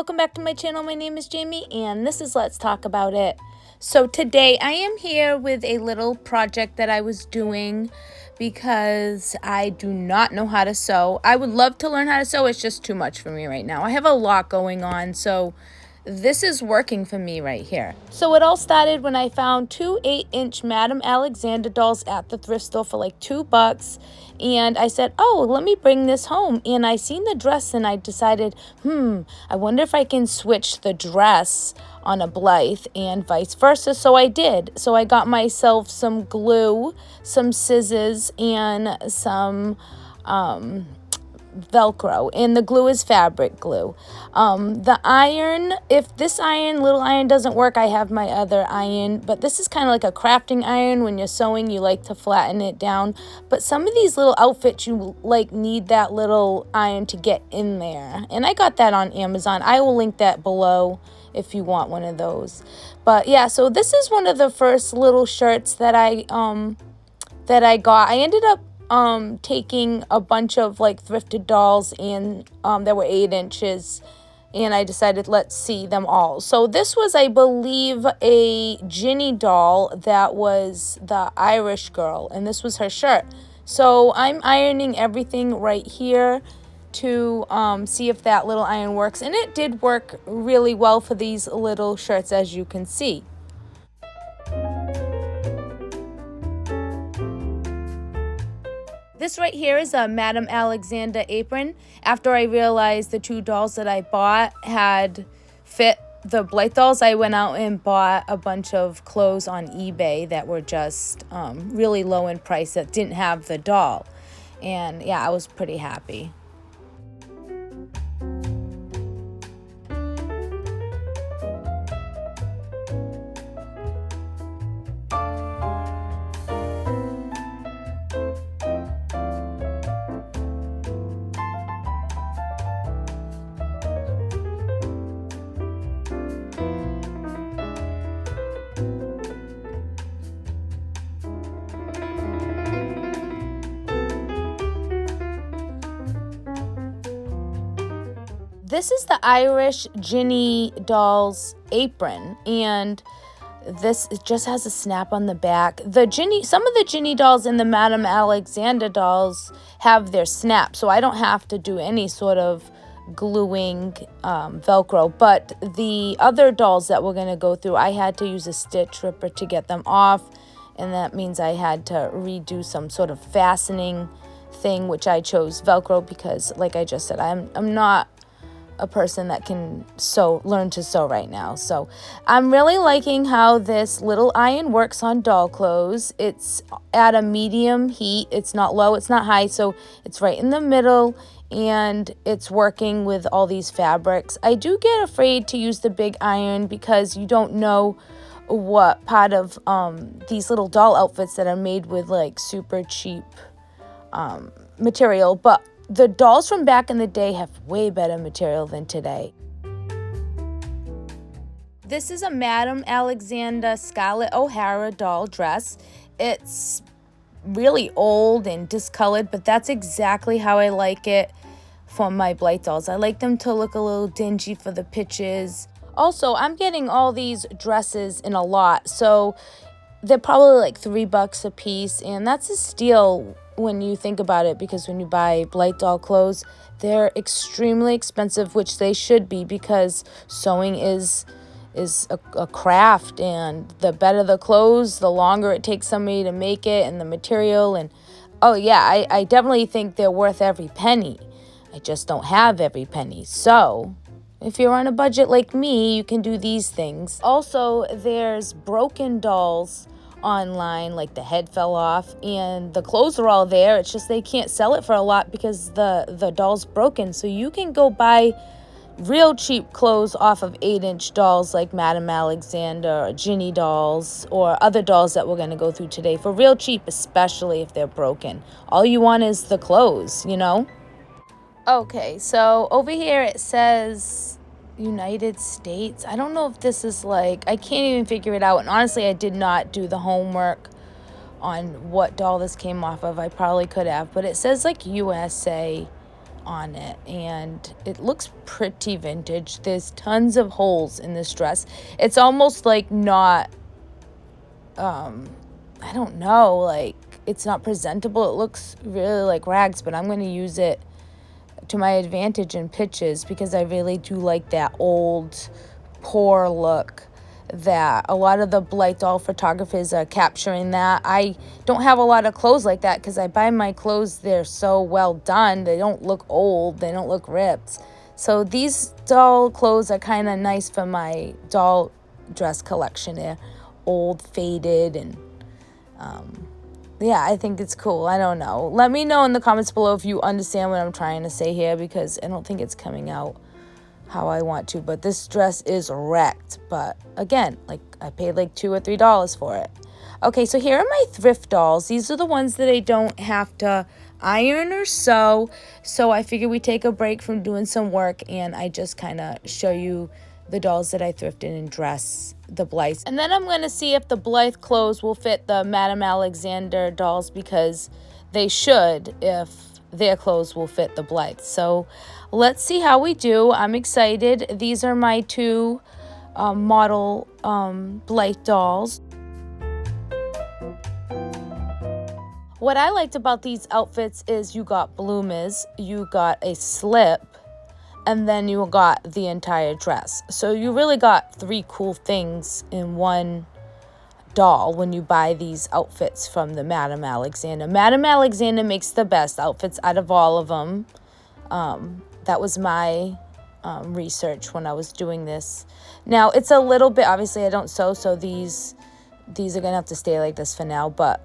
welcome back to my channel. My name is Jaime and this is Let's Talk About It. So today I am here with a little project that I was doing because I do not know how to sew. I would love to learn how to sew. It's just too much for me right now. I have a lot going on, so this is working for me right here. So it all started when I found two 8-inch Madame Alexander dolls at the thrift store for like $2. And I said, oh, let me bring this home. And I seen the dress and I decided, I wonder if I can switch the dress on a Blythe and vice versa. So I did. So I got myself some glue, some scissors, and some Velcro, and the glue is fabric glue. The iron, if this little iron doesn't work, I have my other iron, but this is kind of like a crafting iron. When you're sewing, you like to flatten it down, but some of these little outfits, you like need that little iron to get in there, and I got that on Amazon. I will link that below if you want one of those. But yeah, so this is one of the first little shirts that I got. I ended up taking a bunch of like thrifted dolls, and there were 8 inches, and I decided let's see them all. So this was, I believe, a Ginny doll that was the Irish girl, and this was her shirt. So I'm ironing everything right here to see if that little iron works, and it did work really well for these little shirts, as you can see. This right here is a Madame Alexander apron. After I realized the two dolls that I bought had fit the Blythe dolls, I went out and bought a bunch of clothes on eBay that were just really low in price that didn't have the doll. And yeah, I was pretty happy. This is the Irish Ginny doll's apron, and it just has a snap on the back. Some of the Ginny dolls and the Madame Alexander dolls have their snap, so I don't have to do any sort of gluing Velcro. But the other dolls that we're going to go through, I had to use a stitch ripper to get them off, and that means I had to redo some sort of fastening thing, which I chose Velcro because, like I just said, I'm not a person that can learn to sew right now. So I'm really liking how this little iron works on doll clothes. It's at a medium heat. It's not low, it's not high, so it's right in the middle, and it's working with all these fabrics. I do get afraid to use the big iron because you don't know what part of these little doll outfits that are made with like super cheap material, but the dolls from back in the day have way better material than today. This is a Madame Alexander Scarlett O'Hara doll dress. It's really old and discolored, but that's exactly how I like it for my Blythe dolls. I like them to look a little dingy for the pictures. Also, I'm getting all these dresses in a lot, so they're probably like $3 a piece, and that's a steal when you think about it, because when you buy Blythe doll clothes, they're extremely expensive, which they should be, because sewing is a craft, and the better the clothes, the longer it takes somebody to make it, and the material, and oh yeah, I definitely think they're worth every penny. I just don't have every penny. So if you're on a budget like me, you can do these things. Also, there's broken dolls online, like the head fell off, and the clothes are all there. It's just they can't sell it for a lot because the doll's broken. So you can go buy real cheap clothes off of 8-inch dolls like Madame Alexander or Ginny dolls or other dolls that we're going to go through today for real cheap, especially if they're broken. All you want is the clothes, you know? Okay, so over here it says United States. I don't know if this is like, I can't even figure it out. And honestly, I did not do the homework on what doll this came off of. I probably could have, but it says like USA on it, and it looks pretty vintage. There's tons of holes in this dress. It's almost like not, I don't know, like it's not presentable. It looks really like rags, but I'm going to use it to my advantage in pictures because I really do like that old, poor look that a lot of the Blythe doll photographers are capturing. That I don't have a lot of clothes like that because I buy my clothes, they're so well done. They don't look old, they don't look ripped. So these doll clothes are kind of nice for my doll dress collection. They're old, faded, and yeah, I think it's cool. I don't know. Let me know in the comments below if you understand what I'm trying to say here, because I don't think it's coming out how I want to. But this dress is wrecked. But again, like I paid like $2 or $3 for it. Okay, so here are my thrift dolls. These are the ones that I don't have to iron or sew. So I figured we take a break from doing some work and I just kind of show you the dolls that I thrifted and dress the Blythe. And then I'm going to see if the Blythe clothes will fit the Madame Alexander dolls, because they should if their clothes will fit the Blythe. So let's see how we do. I'm excited. These are my two model Blythe dolls. What I liked about these outfits is you got bloomers, you got a slip, and then you got the entire dress. So you really got 3 cool things in one doll when you buy these outfits from the Madame Alexander. Madame Alexander makes the best outfits out of all of them. That was my research when I was doing this. Now, it's a little bit, obviously I don't sew, so these are gonna have to stay like this for now, but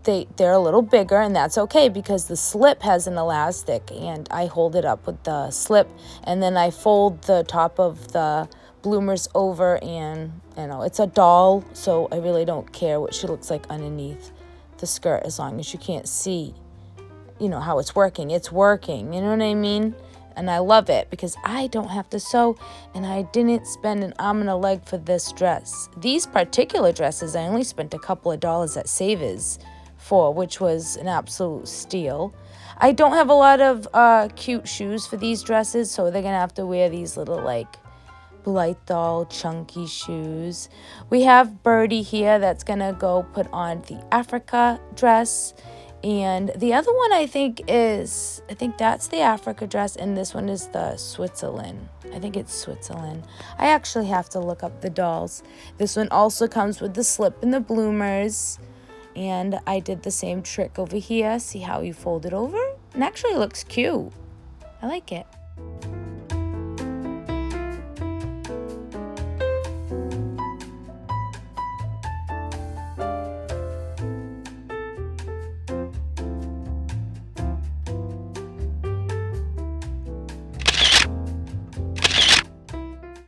they're a little bigger, and that's okay because the slip has an elastic, and I hold it up with the slip, and then I fold the top of the bloomers over, and you know, it's a doll, so I really don't care what she looks like underneath the skirt as long as you can't see, you know, how it's working. It's working, you know what I mean? And I love it because I don't have to sew, and I didn't spend an arm and a leg for this dress. These particular dresses, I only spent a couple of dollars at Savers for, which was an absolute steal. I don't have a lot of cute shoes for these dresses, so they're gonna have to wear these little like Blythe doll chunky shoes. We have Birdie here that's gonna go put on the Africa dress, and the other one I think that's the Africa dress, and this one is the Switzerland. I think it's Switzerland. I actually have to look up the dolls. This one also comes with the slip and the bloomers. And I did the same trick over here. See how you fold it over? It actually looks cute. I like it.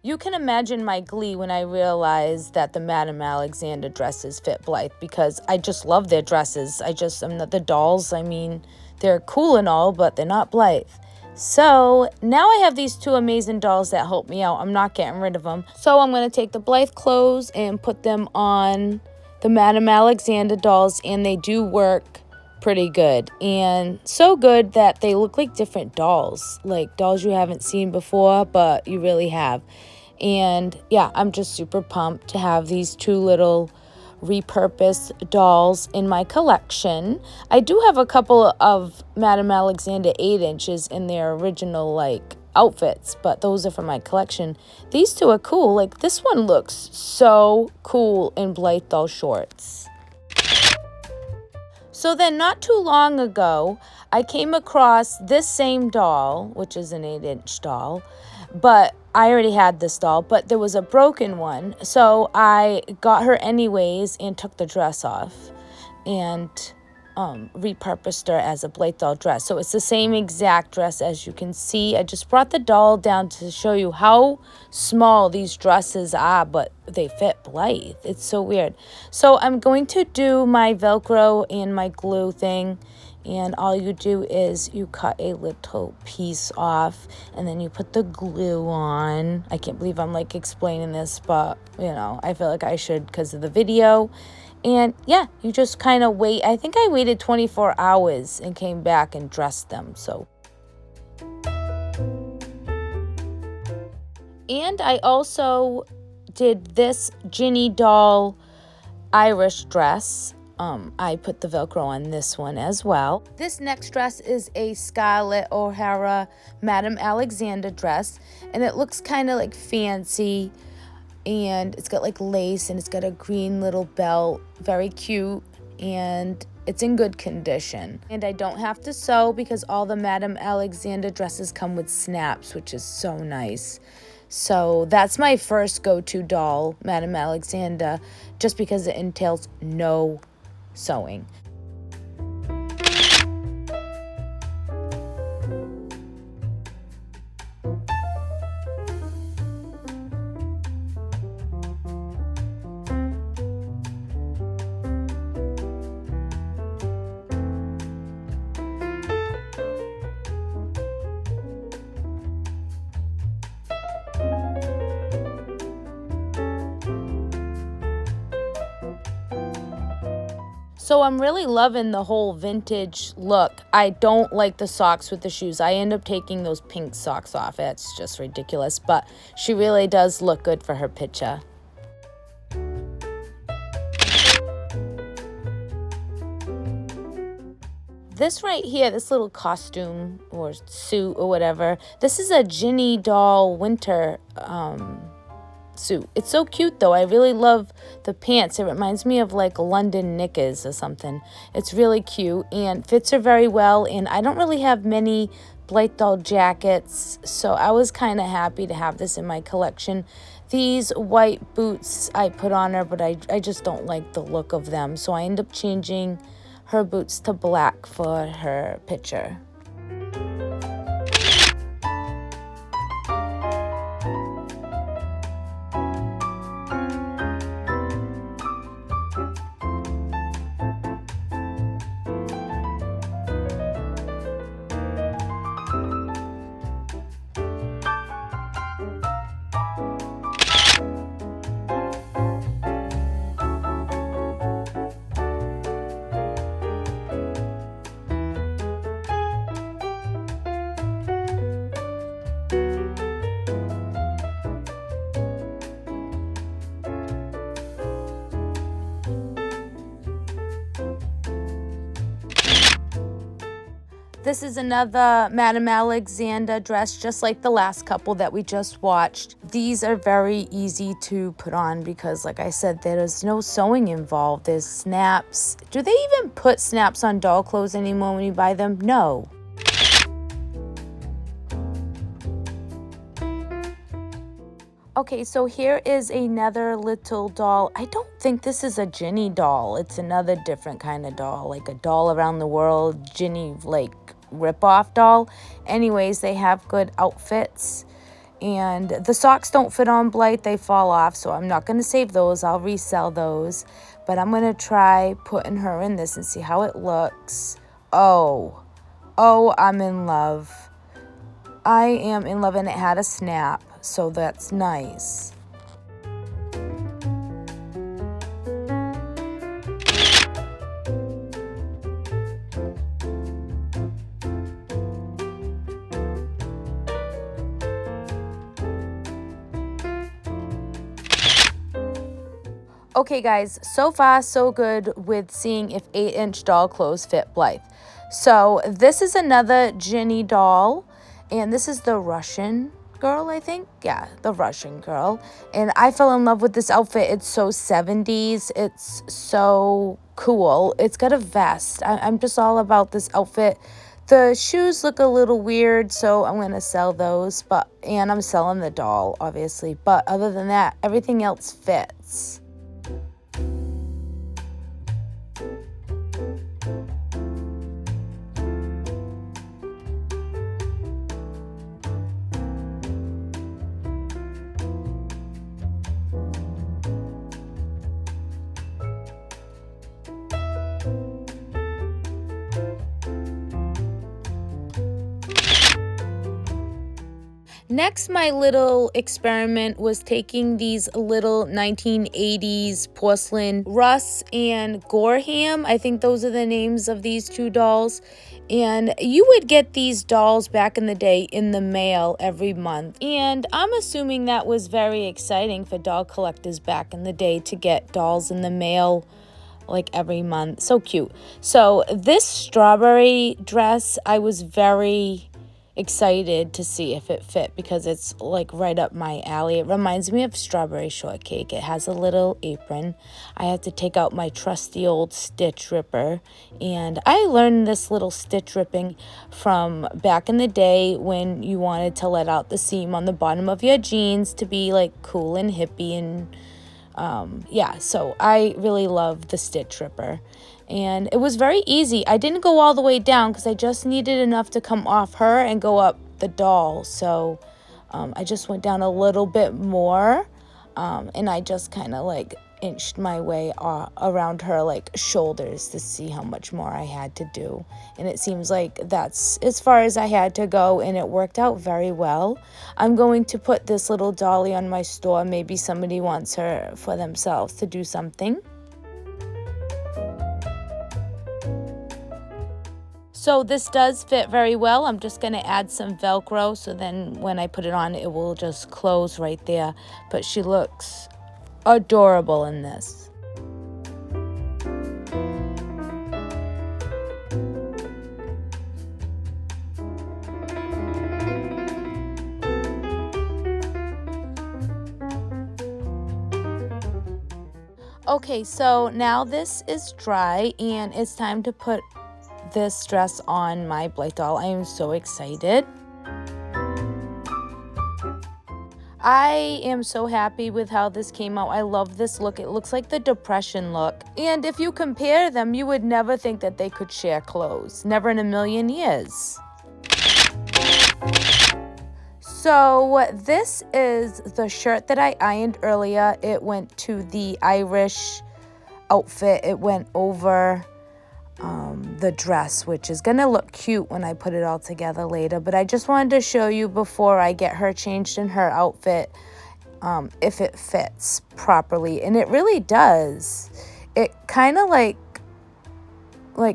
You can imagine my glee when I realized that the Madame Alexander dresses fit Blythe, because I just love their dresses. I'm not the dolls. I mean, they're cool and all, but they're not Blythe. So now I have these 2 amazing dolls that help me out. I'm not getting rid of them. So I'm going to take the Blythe clothes and put them on the Madame Alexander dolls, and they do work pretty good, and so good that they look like different dolls, like dolls you haven't seen before, but you really have. And yeah, I'm just super pumped to have these 2 little repurposed dolls in my collection. I do have a couple of Madame Alexander 8 inches in their original like outfits, but those are for my collection. These 2 are cool. Like this one looks so cool in Blythe doll shorts. So then not too long ago, I came across this same doll, which is an 8-inch doll, but I already had this doll, but there was a broken one. So I got her anyways and took the dress off and repurposed her as a Blythe doll dress. So it's the same exact dress as you can see. I just brought the doll down to show you how small these dresses are, but they fit Blythe. It's so weird. So I'm going to do my Velcro and my glue thing. And all you do is you cut a little piece off and then you put the glue on. I can't believe I'm like explaining this, but you know, I feel like I should because of the video. And yeah, you just kind of wait. I think I waited 24 hours and came back and dressed them. So And I also did this Ginny doll Irish dress. I put the Velcro on this one as well. This next dress is a Scarlett O'Hara Madame Alexander dress, and it looks kind of like fancy, and it's got like lace, and it's got a green little belt, very cute, and it's in good condition. And I don't have to sew because all the Madame Alexander dresses come with snaps, which is so nice. So that's my first go-to doll, Madame Alexander, just because it entails no sewing. So I'm really loving the whole vintage look. I don't like the socks with the shoes. I end up taking those pink socks off. It's just ridiculous, but she really does look good for her picture. This right here, this little costume or suit or whatever, this is a Ginny doll winter suit. It's so cute though. I really love the pants. It reminds me of like London knickers or something. It's really cute and fits her very well, and I don't really have many Blythe doll jackets, so I was kind of happy to have this in my collection. These white boots I put on her, but I just don't like the look of them, so I end up changing her boots to black for her picture. This is another Madame Alexander dress, just like the last couple that we just watched. These are very easy to put on because, like I said, there's no sewing involved. There's snaps. Do they even put snaps on doll clothes anymore when you buy them? No. Okay, so here is another little doll. I don't think this is a Ginny doll. It's another different kind of doll, like a doll around the world, Ginny, like, rip-off doll. Anyways, they have good outfits. And the socks don't fit on Blythe. They fall off, so I'm not going to save those. I'll resell those. But I'm going to try putting her in this and see how it looks. Oh, I'm in love. I am in love, and it had a snap, so that's nice. Okay guys, so far so good with seeing if 8-inch doll clothes fit Blythe. So this is another Ginny doll, and this is the Russian girl, I think. Yeah, the Russian girl. And I fell in love with this outfit. It's so 70s. It's so cool. It's got a vest. I'm just all about this outfit. The shoes look a little weird, so I'm going to sell those. And I'm selling the doll, obviously. But other than that, everything else fits. Next, my little experiment was taking these little 1980s porcelain Russ and Gorham. I think those are the names of these two dolls. And you would get these dolls back in the day in the mail every month. And I'm assuming that was very exciting for doll collectors back in the day to get dolls in the mail like every month. So cute. So this strawberry dress, I was very excited to see if it fit because it's like right up my alley. It reminds me of strawberry shortcake. It has a little apron. I had to take out my trusty old stitch ripper, and I learned this little stitch ripping from back in the day when you wanted to let out the seam on the bottom of your jeans to be like cool and hippie and yeah, so I really love the stitch ripper, and it was very easy. I didn't go all the way down because I just needed enough to come off her and go up the doll. So I just went down a little bit more, and I just kind of like inched my way around her like shoulders to see how much more I had to do. And it seems like that's as far as I had to go, and it worked out very well. I'm going to put this little dolly on my store. Maybe somebody wants her for themselves to do something. So this does fit very well. I'm just going to add some Velcro so then when I put it on, it will just close right there. But she looks adorable in this. Okay, so now this is dry and it's time to put this dress on my Blythe doll. I am so excited. I am so happy with how this came out. I love this look. It looks like the Depression look. And if you compare them, you would never think that they could share clothes. Never in a million years. So this is the shirt that I ironed earlier. It went to the Irish outfit. It went over the dress, which is gonna look cute when I put it all together later. But I just wanted to show you before I get her changed in her outfit if it fits properly, and it really does. It kind of like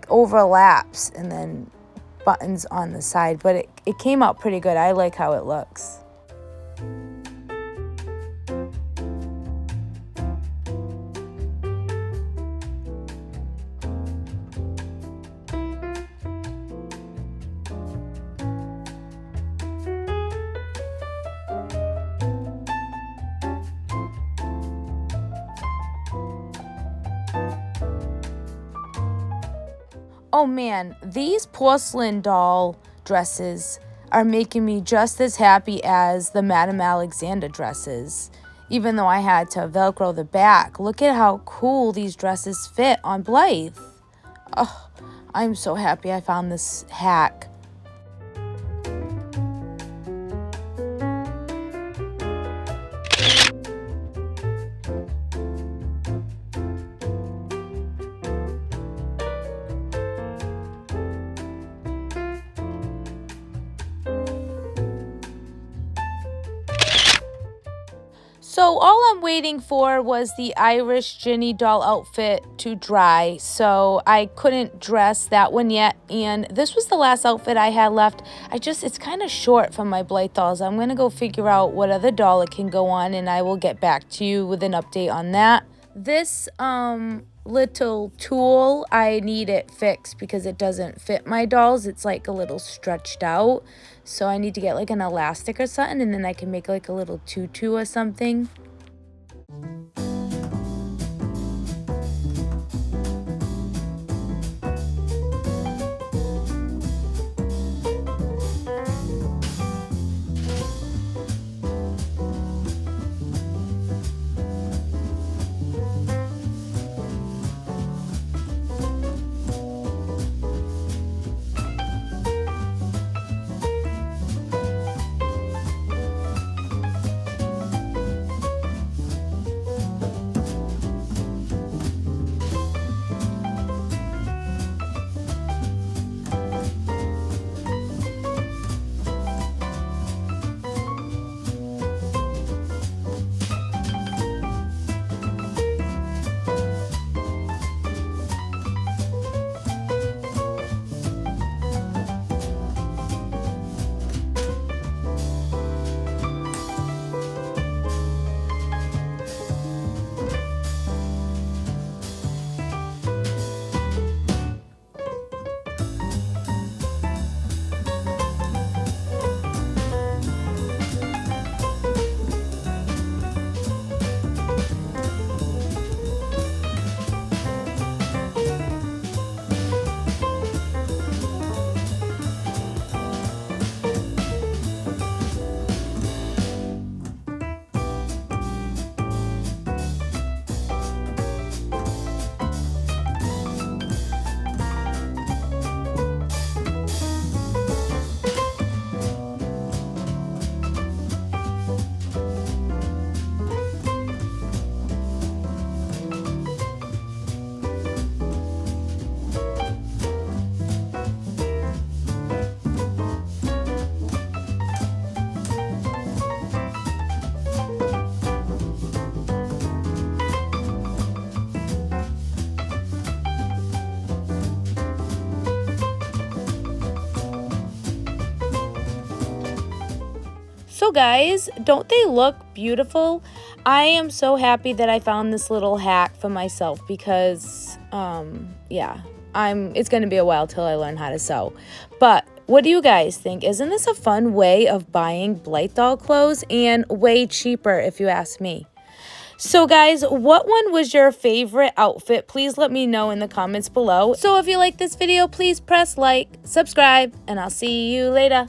overlaps and then buttons on the side, but it came out pretty good. I like how it looks. Oh man, these porcelain doll dresses are making me just as happy as the Madame Alexander dresses, even though I had to Velcro the back. Look at how cool these dresses fit on Blythe. Oh, I'm so happy I found this hack. So all I'm waiting for was the Irish Ginny doll outfit to dry, so I couldn't dress that one yet, and this was the last outfit I had left. It's kind of short for my Blythe dolls. I'm going to go figure out what other doll it can go on, and I will get back to you with an update on that. This little tool, I need it fixed because it doesn't fit my dolls. It's like a little stretched out. So I need to get like an elastic or something, and then I can make like a little tutu or something. guys, don't they look beautiful? I am so happy that I found this little hack for myself because, yeah, it's going to be a while till I learn how to sew. But what do you guys think? Isn't this a fun way of buying Blythe doll clothes and way cheaper if you ask me? So guys, what one was your favorite outfit? Please let me know in the comments below. So if you like this video, please press like, subscribe, and I'll see you later.